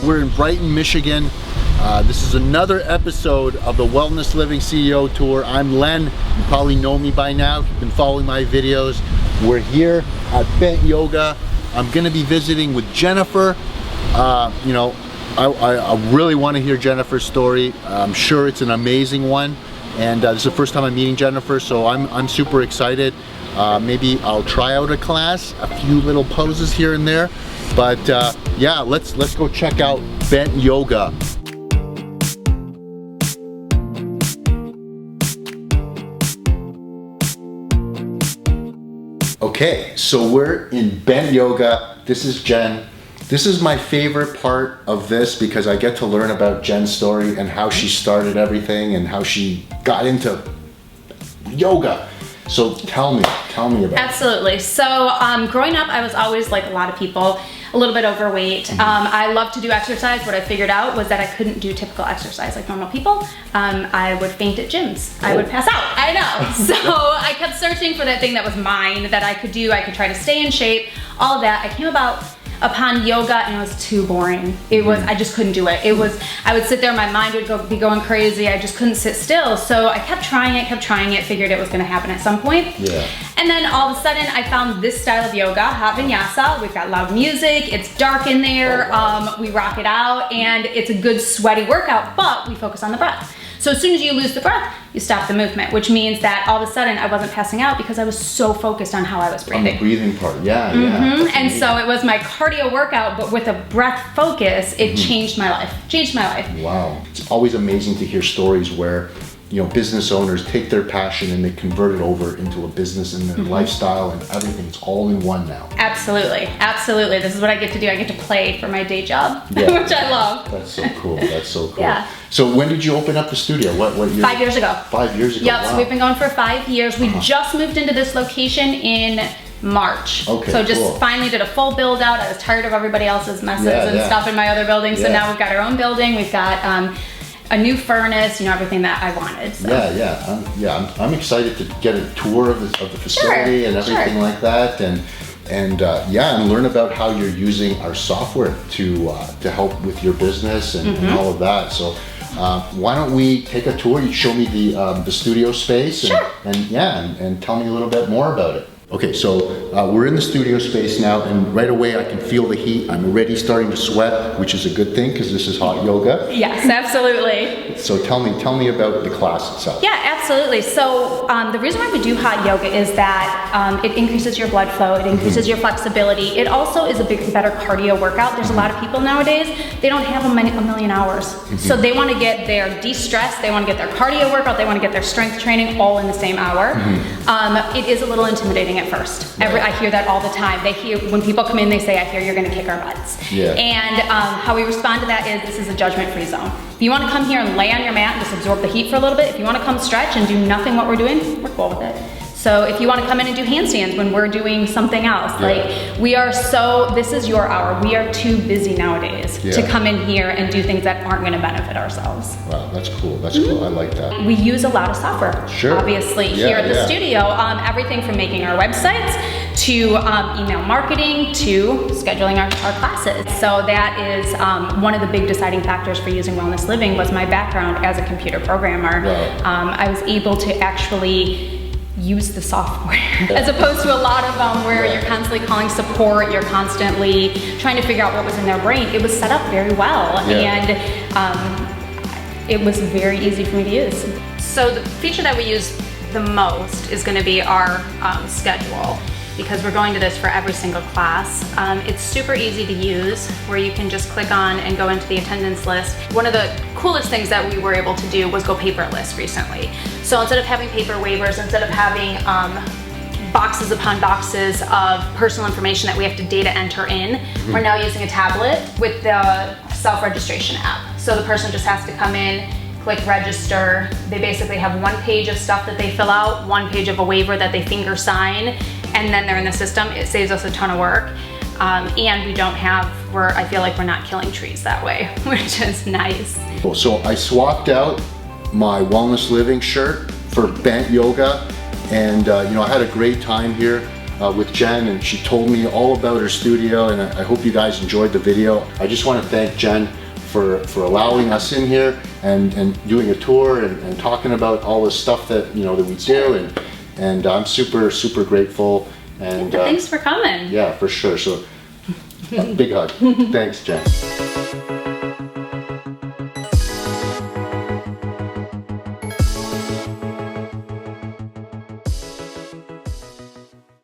We're in Brighton, Michigan. This is another episode of the Wellness Living CEO Tour. I'm Len. You probably know me by now if you've been following my videos. We're here at Bent Yoga. I'm going to be visiting with Jennifer. You know, I really want to hear Jennifer's story. I'm sure it's an amazing one. And this is the first time I'm meeting Jennifer, so I'm super excited. Maybe I'll try out a class, a few little poses here and there. But yeah, let's go check out Bent Yoga. Okay, so we're in Bent Yoga. This is Jen. This is my favorite part of this because I get to learn about Jen's story and how she started everything and how she got into yoga. So tell me about it. Absolutely. So growing up, I was always, like a lot of people, a little bit overweight. I love to do exercise. What I figured out was that I couldn't do typical exercise like normal people. I would faint at gyms. I would pass out. I know. So I kept searching for that thing that was mine, that I could do. I could try to stay in shape, all of that. I came upon yoga and it was too boring. I just couldn't do it. I would sit there, my mind would be going crazy. I just couldn't sit still. So I kept trying it, figured it was gonna happen at some point. Yeah. And then all of a sudden I found this style of yoga, hot vinyasa. We've got loud music, it's dark in there, we rock it out, and it's a good sweaty workout, but we focus on the breath. So as soon as you lose the breath, you stop the movement, which means that all of a sudden I wasn't passing out because I was so focused on how I was breathing. On the breathing part, yeah. And so it was my cardio workout, but with a breath focus, it changed my life. Wow. It's always amazing to hear stories where, you know, business owners take their passion and they convert it over into a business and their lifestyle and everything. It's all in one now. Absolutely. This is what I get to do. I get to play for my day job, which I love. That's so cool. Yeah. So when did you open up the studio? What year? 5 years ago. 5 years ago. Yep. Wow. So we've been going for 5 years. We just moved into this location in March. Okay, so just cool. Finally did a full build out. I was tired of everybody else's messes and stuff in my other building. So now we've got our own building. We've got a new furnace, you know, everything that I wanted. So. I'm excited to get a tour of the facility and everything like that, and learn about how you're using our software to help with your business and all of that. So why don't we take a tour? You show me the studio space and tell me a little bit more about it. Okay, so we're in the studio space now, and right away I can feel the heat. I'm already starting to sweat, which is a good thing because this is hot yoga. Yes, absolutely. So tell me about the class itself. Yeah, absolutely. So the reason why we do hot yoga is that it increases your blood flow, it increases your flexibility. It also is a better cardio workout. There's a lot of people nowadays, they don't have a million hours. So they want to get their de-stress, they want to get their cardio workout, they want to get their strength training all in the same hour. It is a little intimidating at first. I hear that all the time. When people come in, they say, I hear you're going to kick our butts. Yeah. And how we respond to that is this is a judgment-free zone. If you want to come here and lay on your mat and just absorb the heat for a little bit, if you want to come stretch and do nothing what we're doing, we're cool with it. So if you want to come in and do handstands when we're doing something else, this is your hour. We are too busy nowadays to come in here and do things that aren't going to benefit ourselves. Wow, that's cool. That's cool. I like that. We use a lot of software, obviously, here at the studio. Everything from making our websites to email marketing to scheduling our classes. So that is one of the big deciding factors for using Wellness Living was my background as a computer programmer. Wow. I was able to actually use the software as opposed to a lot of them where you're constantly calling support, you're constantly trying to figure out what was in their brain. It was set up very well and it was very easy for me to use. So the feature that we use the most is going to be our schedule, because we're going to this for every single class. It's super easy to use, where you can just click on and go into the attendance list. One of the coolest things that we were able to do was go paperless recently. So instead of having paper waivers, instead of having boxes upon boxes of personal information that we have to data enter in, we're now using a tablet with the self-registration app. So the person just has to come in, click register. They basically have one page of stuff that they fill out, one page of a waiver that they finger sign, and then they're in the system. It saves us a ton of work. And we don't have, I feel like we're not killing trees that way, which is nice. Cool. So I swapped out my Wellness Living shirt for Bent Yoga, and I had a great time here. with Jen, and she told me all about her studio, and I hope you guys enjoyed the video. I just want to thank Jen for allowing us in here and doing a tour and talking about all the stuff that that we do, and I'm super grateful. And thanks for coming. Yeah, for sure. So big hug. Thanks, Jen.